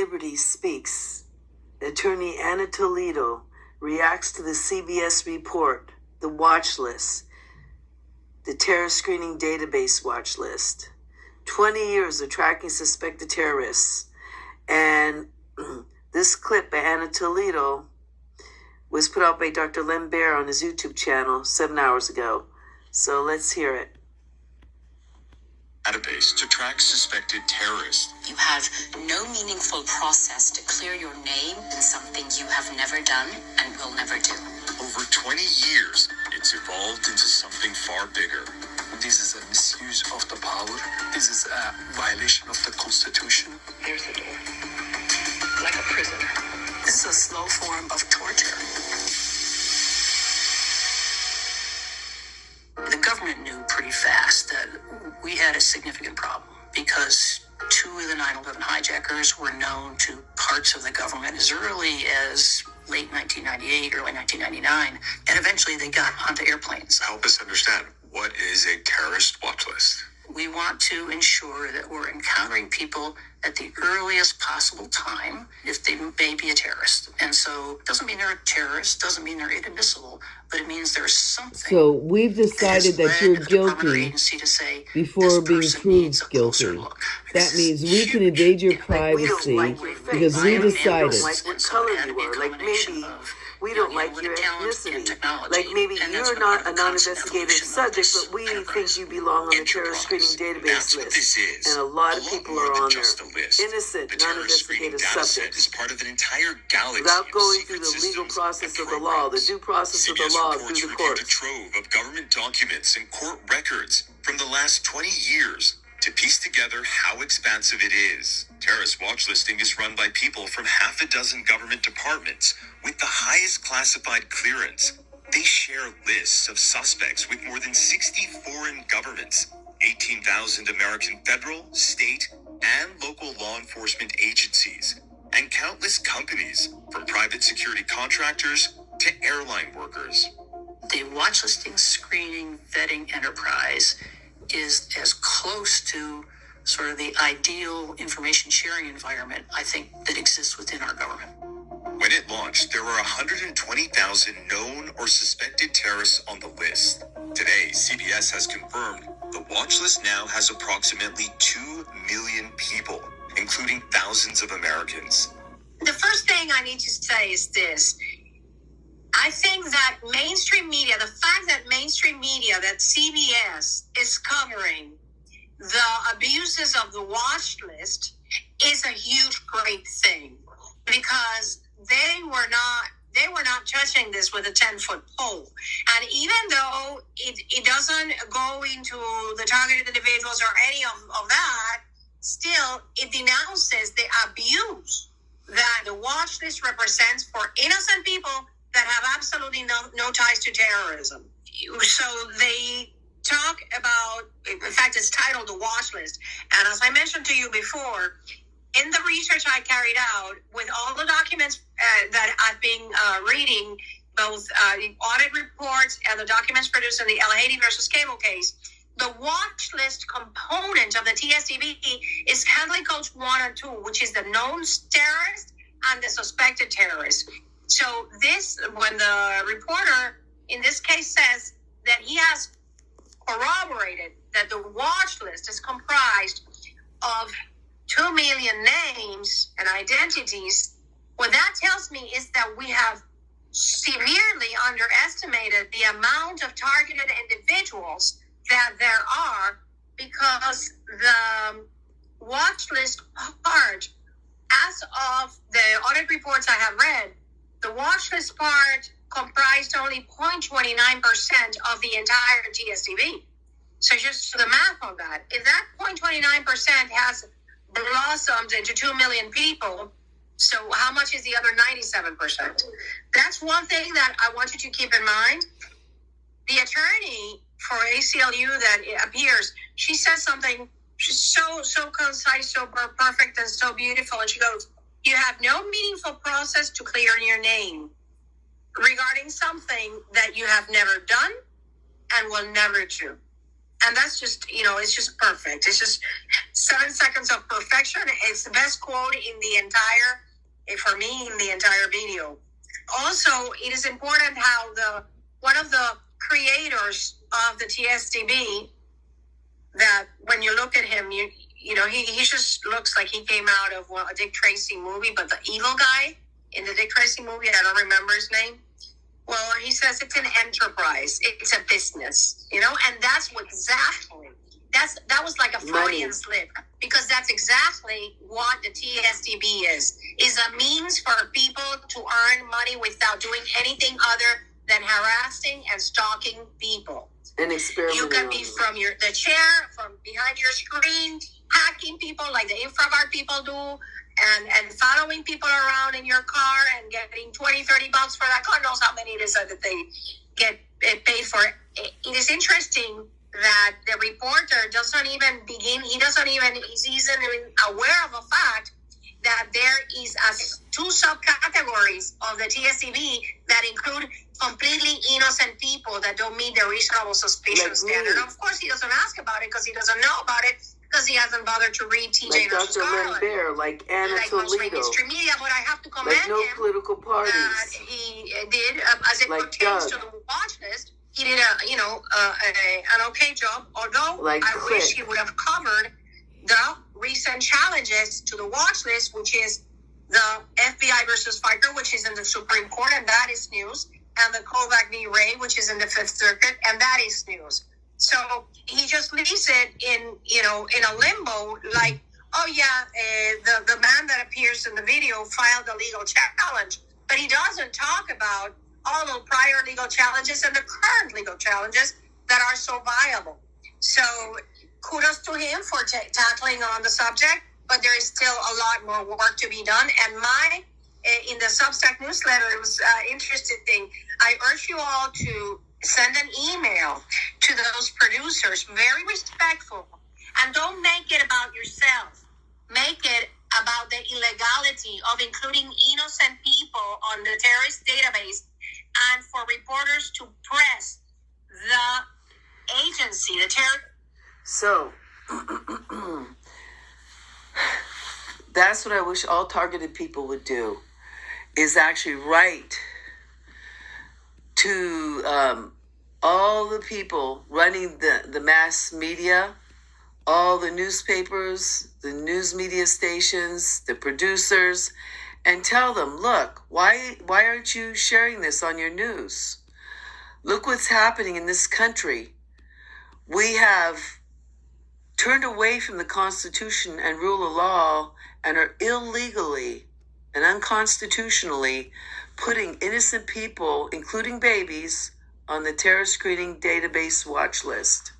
Liberty speaks. Attorney Ana Toledo reacts to the CBS report, the watch list, the terror screening database watch list. 20 years of tracking suspected terrorists. And this clip by Ana Toledo was put out by Dr. Len Bear on his YouTube channel 7 hours ago. So let's hear it. Database to track suspected terrorists. You have no meaningful process to clear your name in something you have never done and will never do. Over 20 years, it's evolved into something far bigger. This is a misuse of the power. This is a violation of the Constitution. There's the door. Like a prisoner. This is a slow form of torture. The government knew pretty fast that we had a significant problem because two of the 9/11 hijackers were known to parts of the government as early as late 1998, early 1999, and eventually they got onto airplanes. Help us understand, what is a terrorist watch list? We want to ensure that we're encountering people at the earliest possible time if they may be a terrorist. And so it doesn't mean they're a terrorist, doesn't mean they're inadmissible, but it means there's something. So we've decided that you're guilty before being proved guilty. That means we can invade your privacy because we decided. Like what color you are, like maybe we don't like your ethnicity. Like maybe you're not a non-investigative subject, but we think you belong on the terror screening database list. And a lot of people are on there. Innocent, non-investigative subjects. Is part of an entire galaxy without going through the legal process of the law, the due process of the law through the courts. A trove of government documents and court records from the last 20 years to piece together how expansive it is. Terrorist watch listing is run by people from half a dozen government departments with the highest classified clearance. They share lists of suspects with more than 60 foreign governments, 18,000 American federal, state, and local law enforcement agencies, and countless companies, from private security contractors to airline workers. The watch listing, screening, vetting enterprise is as close to sort of the ideal information sharing environment, I think, that exists within our government. When it launched, there were 120,000 known or suspected terrorists on the list. Today, CBS has confirmed the watch list now has approximately 2 million people, including thousands of Americans. The first thing I need to say is this. I think that mainstream media, the fact that mainstream media, that CBS is covering the abuses of the watch list is a huge, great thing, because they were not touching this with a 10-foot pole. And even though it doesn't go into the targeted individuals or any of that, still it denounces the abuse that the watch list represents for innocent people that have absolutely no ties to terrorism. So they talk about, in fact, it's titled The Watch List. And as I mentioned to you before, in the research I carried out with all the documents that I've been reading, both audit reports and the documents produced in the El Haiti versus Cable case, the watch list component of the TSDB is handling codes 1 and 2, which is the known terrorist and the suspected terrorist. So this, when the reporter in this case says that he has corroborated that the watch list is comprised of 2 million names and identities, what that tells me is that we have severely underestimated the amount of targeted individuals that there are, because the watch list part, as of the audit reports I have read, the watch list part comprised only 0.29% of the entire TSDB. So just the math on that, if that 0.29% has blossomed into 2 million people, so how much is the other 97%? That's one thing that I want you to keep in mind. The attorney for ACLU that appears, she says something, she's so concise, so perfect, and so beautiful, and she goes, you have no meaningful process to clear your name regarding something that you have never done and will never do. And that's just, it's just perfect. It's just 7 seconds of perfection. It's the best quote for me, in the entire video. Also, it is important how one of the creators of the TSDB, that when you look at him, he just looks like he came out of a Dick Tracy movie, but the evil guy in the Dick Tracy movie, I don't remember his name. Well, he says it's an enterprise. It's a business, and that's what that was like a Freudian slip, because that's exactly what the TSDB is a means for people to earn money without doing anything other than harassing and stalking people. And experimenting. You can be from the chair, from behind your screen, hacking people like the InfraGard people do, and following people around in your car and getting $20-$30 for that. God knows how many it is that they get paid for. It is interesting that the reporter doesn't even he's even aware of the fact that there is two subcategories of the TSDB that include completely innocent people that don't meet the reasonable suspicion standard. Of course, he doesn't ask about it because he doesn't know about it, because he hasn't bothered to read TJ like versus Dr. Lambert, like Ana Toledo, mainstream media. But I have to commend like no him political parties. That he did, as it like pertains Doug. to the watch list. He did an okay job. Although like I wish he would have covered the recent challenges to the watch list, which is the FBI versus Pfizer, which is in the Supreme Court, and that is news, and the Kovac v. Ray, which is in the Fifth Circuit, and that is news. So he just leaves it in a limbo, like, oh yeah, the man that appears in the video filed a legal challenge, but he doesn't talk about all the prior legal challenges and the current legal challenges that are so viable. So kudos to him for tackling on the subject, but there is still a lot more work to be done. And in the Substack newsletter, it was interesting. I urge you all to send an email to those producers, very respectful, and don't make it about yourself. Make it about the illegality of including innocent people on the terrorist database, and for reporters to press the agency, the terror. So, that's what I wish all targeted people would do, is actually write to all the people running the mass media, all the newspapers, the news media stations, the producers, and tell them, look, why aren't you sharing this on your news? Look what's happening in this country. We have turned away from the Constitution and rule of law and are illegally and unconstitutionally putting innocent people, including babies, on the terror screening database watch list.